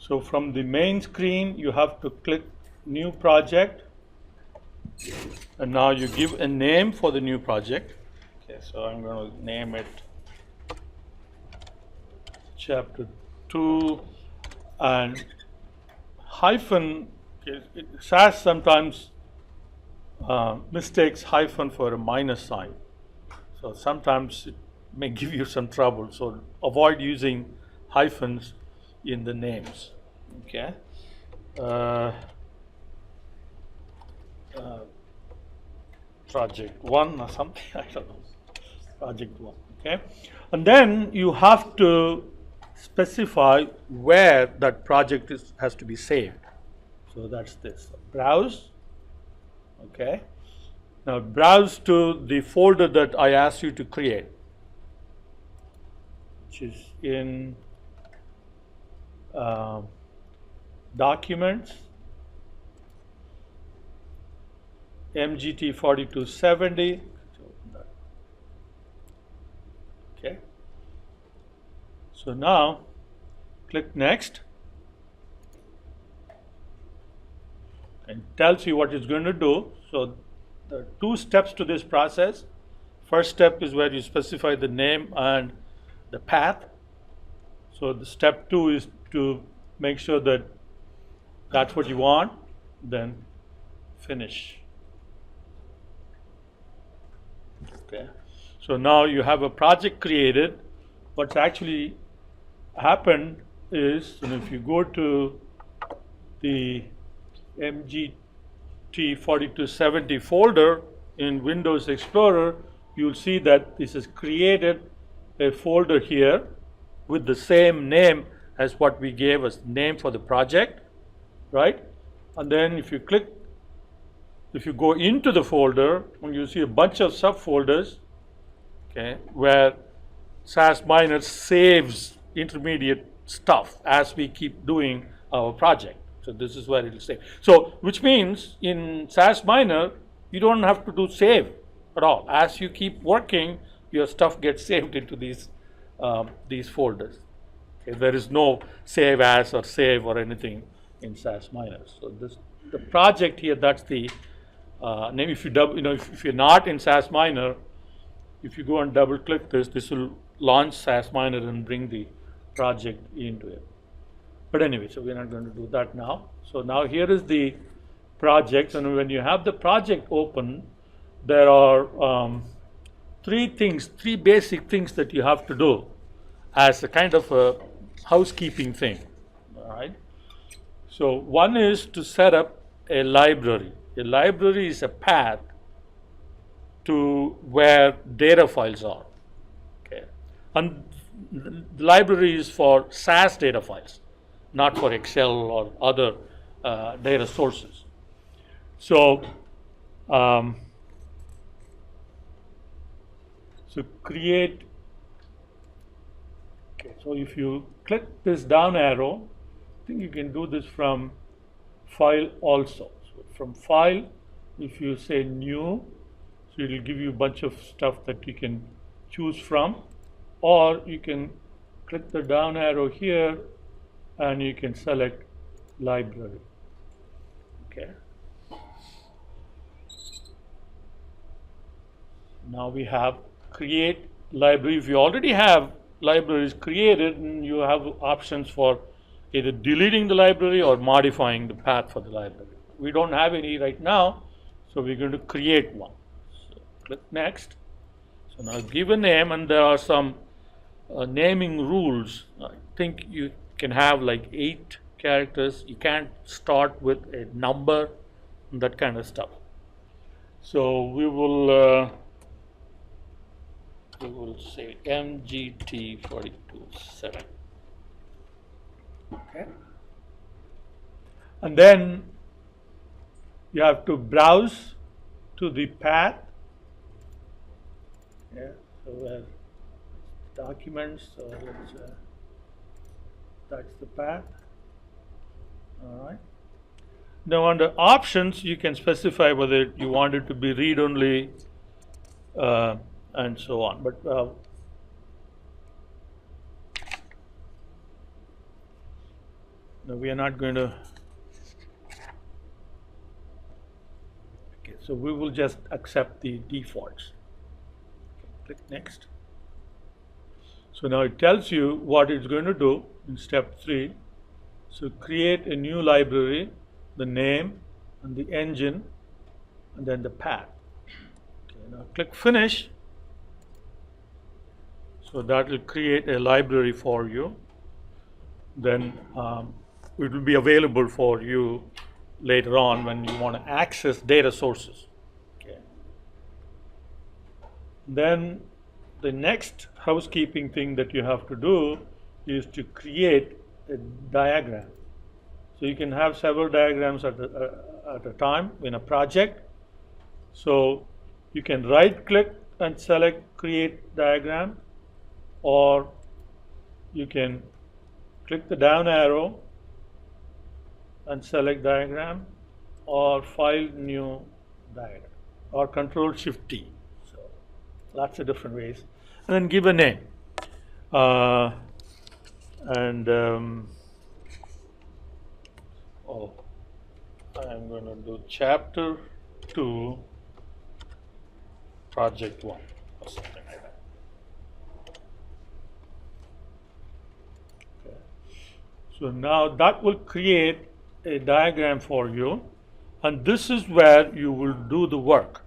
So from the main screen, you have to click New Project, and now you give a name for the new project. Okay, so I'm going to name it Chapter 2, and hyphen. SAS sometimes mistakes hyphen for a minus sign, so sometimes it may give you some trouble. So avoid using hyphens in the names. Okay. Project 1 or something, I don't know. Project 1. Okay. And then you have to specify where that project has to be saved. So that's this. Browse. Okay. Now browse to the folder that I asked you to create, which is in Documents, MGT 4270. Okay. So now click Next, and it tells you what it's going to do. So there are two steps to this process. First step is where you specify the name and the path. So the step 2 is to make sure that that's what you want, then finish. Okay. So now you have a project created. What's actually happened is, if you go to the MGT 4270 folder in Windows Explorer, you'll see that this has created a folder here with the same name as what we gave as name for the project, right? And then if you go into the folder, and you see a bunch of subfolders, okay, where SAS Minor saves intermediate stuff as we keep doing our project. So this is where it will save. So which means in SAS Minor, you don't have to do save at all. As you keep working, your stuff gets saved into these folders. Okay, there is no save as or save or anything in SAS Minor. So the project here, that's the name. If if you're not in SAS Minor, if you go and double click this will launch SAS Minor and bring the project into it. But anyway, so we're not going to do that now. So now here is the project, and when you have the project open, there are three basic things that you have to do as a kind of a housekeeping thing. All right. So one is to set up a library. A library is a path to where data files are. Okay. And the library is for SAS data files, not for Excel or other data sources. So, create. Okay, so if you click this down arrow, I think you can do this from File also. So from File, if you say New, so it will give you a bunch of stuff that you can choose from, or you can click the down arrow here and you can select Library. Okay. Now we have Create Library. If you already have libraries created, and you have options for either deleting the library or modifying the path for the library. We don't have any right now, so we're going to create one. So click Next. So now give a name, and there are some naming rules. I think you can have like 8 characters. You can't start with a number and that kind of stuff. So we will say MGT 427. Okay. And then you have to browse to the path. Yeah. So documents. So that's the path. All right. Now under options, you can specify whether you want it to be read only and so on. But No, we are not going to. Okay, so we will just accept the defaults. Click next. So now it tells you what it's going to do in step 3. So create a new library, the name and the engine, and then the path. Okay, now click finish. So that will create a library for you. Then it will be available for you later on when you want to access data sources. Okay. Then the next housekeeping thing that you have to do is to create a diagram. So you can have several diagrams at a time in a project. So you can right click and select create diagram, or you can click the down arrow and select diagram, or file new diagram, or control shift T. So lots of different ways. And then give a name. I'm going to do chapter 2, project 1, or something like that. Okay. So now that will create a diagram for you, and this is where you will do the work.